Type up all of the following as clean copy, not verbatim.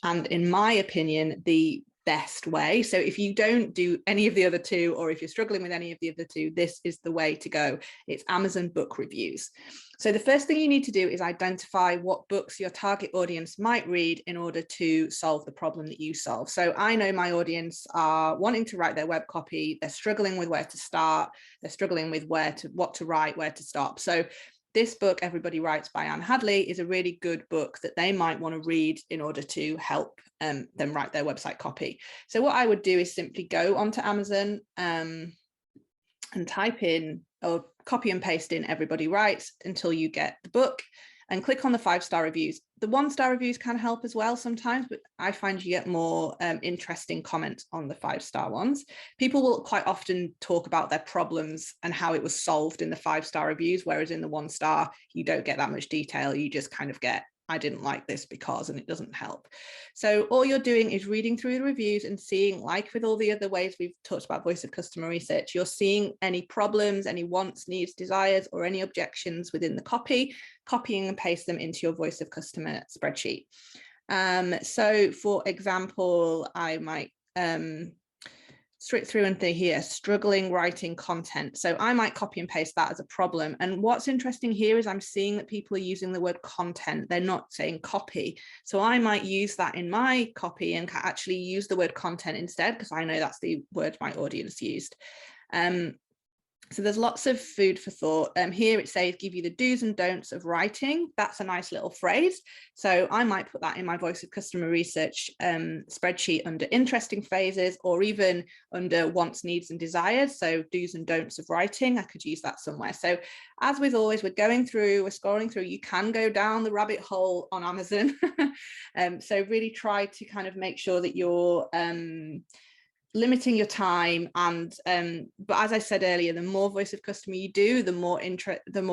and in my opinion, the best way. So if you don't do any of the other two, or if you're struggling with any of the other two, this is the way to go. It's Amazon book reviews. So the first thing you need to do is identify what books your target audience might read in order to solve the problem that you solve. So I know my audience are wanting to write their web copy. They're struggling with where to start. They're struggling with what to write, where to stop. So this book, Everybody Writes by Anne Hadley, is a really good book that they might want to read in order to help them write their website copy. So what I would do is simply go onto Amazon and type in, or copy and paste in Everybody Writes until you get the book, and click on the 5-star reviews. The 1-star reviews can help as well sometimes, but I find you get more interesting comments on the 5-star ones. People will quite often talk about their problems and how it was solved in the 5-star reviews, whereas in the 1-star, you don't get that much detail. You just kind of get, I didn't like this because, and it doesn't help. So all you're doing is reading through the reviews and seeing, like with all the other ways we've talked about voice of customer research, you're seeing any problems, any wants, needs, desires, or any objections within the copy, copying and paste them into your voice of customer spreadsheet. So for example, I might straight through and through here, struggling writing content. So I might copy and paste that as a problem. And what's interesting here is I'm seeing that people are using the word content. They're not saying copy. So I might use that in my copy and actually use the word content instead, because I know that's the word my audience used. So there's lots of food for thought. Here it says, give you the do's and don'ts of writing. That's a nice little phrase. So I might put that in my voice of customer research spreadsheet under interesting phases, or even under wants, needs and desires. So do's and don'ts of writing, I could use that somewhere. So as with always, we're going through, we're scrolling through, you can go down the rabbit hole on Amazon. So really try to kind of make sure that you're limiting your time, and but as I said earlier, the more voice of customer you do, the more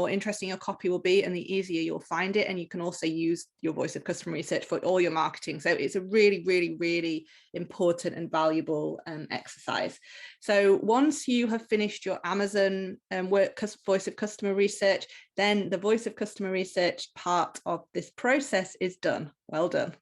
interesting your copy will be, and the easier you'll find it. And you can also use your voice of customer research for all your marketing. So it's a really important and valuable exercise. So once you have finished your Amazon voice of customer research, then the voice of customer research part of this process is done. Well done.